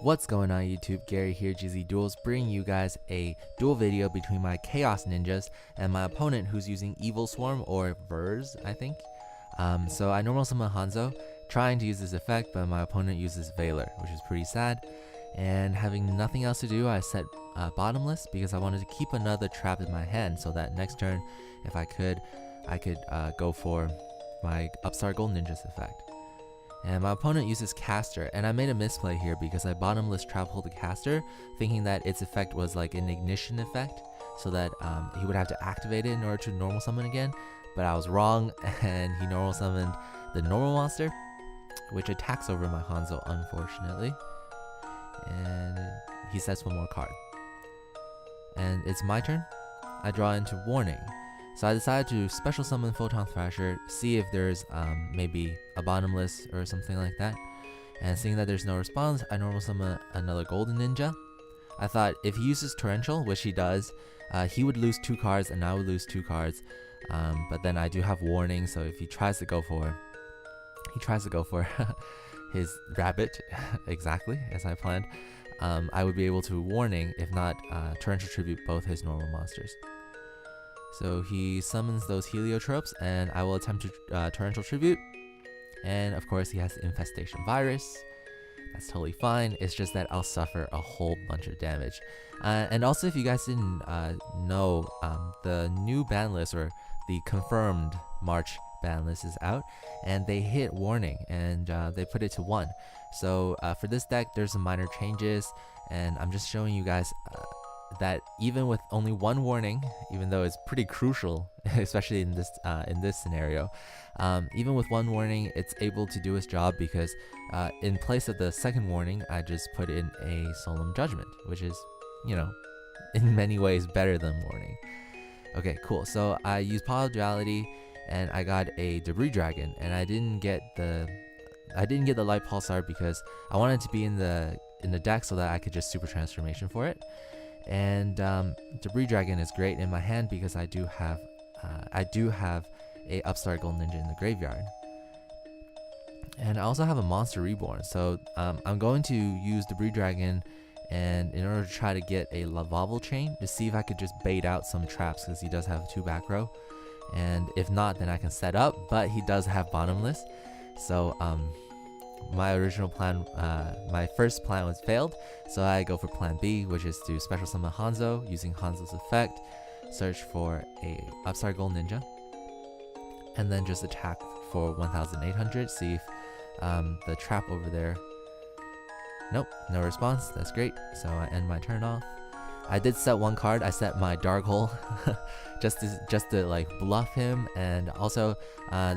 What's going on YouTube? Gary here, gzduels, bringing you guys a duel video between my Chaos Ninjas and my opponent who's using Evilswarm or Verz, I think. So I normal summon Hanzo, trying to use this effect, but my opponent uses Valor, which is pretty sad. And having nothing else to do, I set Bottomless because I wanted to keep another trap in my hand so that next turn, if I could go for my Upstart Gold Ninjas effect. And my opponent uses Caster, and I made a misplay here because I bottomless trap hold the Caster, thinking that its effect was like an ignition effect, so that he would have to activate it in order to normal summon again, but I was wrong, and he normal summoned the normal monster, which attacks over my Hanzo, unfortunately, and he sets one more card. And it's my turn. I draw into Warning. So I decided to special summon Photon Thrasher, see if there's maybe a bottomless or something like that. And seeing that there's no response, I normal summon another Golden Ninja. I thought if he uses Torrential, which he does, he would lose 2 cards and I would lose 2 cards. But then I do have Warning, so if he tries to go for his rabbit, exactly as I planned, I would be able to Warning, if not Torrential Tribute both his normal monsters. So he summons those Heliotropes, and I will attempt to Torrential Tribute. And of course he has the Infestation Virus. That's totally fine, it's just that I'll suffer a whole bunch of damage. And also, if you guys didn't know, the new ban list, or the confirmed March ban list, is out, and they hit Warning, and they put it to 1. So for this deck, there's some minor changes, and I'm just showing you guys that even with only 1 Warning, even though it's pretty crucial, especially in this scenario, even with 1 Warning, it's able to do its job because in place of the second Warning, I just put in a Solemn Judgment, which is, you know, in many ways better than Warning. Okay, cool. So I used Power Duality, and I got a Debris Dragon, and I didn't get the Light Pulsar because I wanted to be in the deck so that I could just Super Transformation for it. And Debris Dragon is great in my hand because I do have a Upstart Gold Ninja in the graveyard, and I also have a Monster Reborn. So I'm going to use Debris Dragon, and in order to try to get a Lavavel Chain to see if I could just bait out some traps, because he does have 2 back row, and if not, then I can set up. But he does have Bottomless, so my original plan, my first plan was failed, so I go for plan B, which is to special summon Hanzo using Hanzo's effect, search for a Upstart Gold Ninja, and then just attack for 1800, see if the trap over there, nope, no response. That's great, so I end my turn off. I did set 1 card. I set my Dark Hole just to like bluff him, and also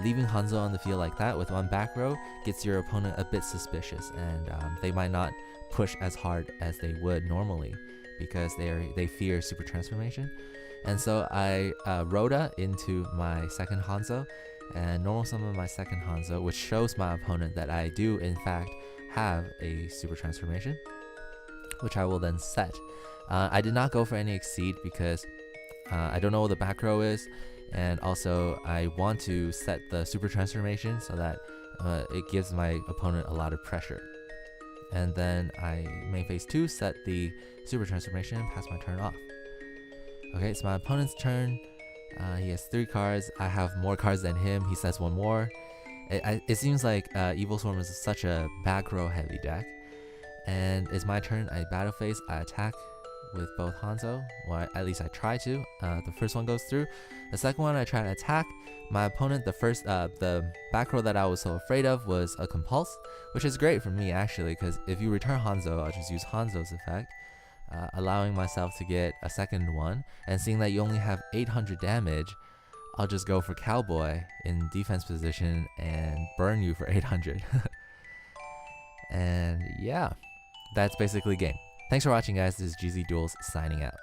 leaving Hanzo on the field like that with 1 back row gets your opponent a bit suspicious, and they might not push as hard as they would normally because they fear Super Transformation. And so I Rhoda into my second Hanzo and normal summon my second Hanzo, which shows my opponent that I do in fact have a Super Transformation, which I will then set. I did not go for any Exceed because I don't know what the back row is, and also I want to set the Super Transformation so that it gives my opponent a lot of pressure. And then I main phase 2, set the Super Transformation, and pass my turn off. Okay, it's my opponent's turn. He has 3 cards. I have more cards than him. He sets 1 more. It seems like Evilswarm is such a back row heavy deck. And it's my turn. I battle phase. I attack with both Hanzo. Well, at least I try to. The first one goes through. The second one I try to attack. My opponent, the back row that I was so afraid of was a Compulse, which is great for me actually, because if you return Hanzo, I'll just use Hanzo's effect, allowing myself to get a second one. And seeing that you only have 800 damage, I'll just go for Cowboy in defense position and burn you for 800. And yeah, that's basically game. Thanks for watching, guys. This is gzduels signing out.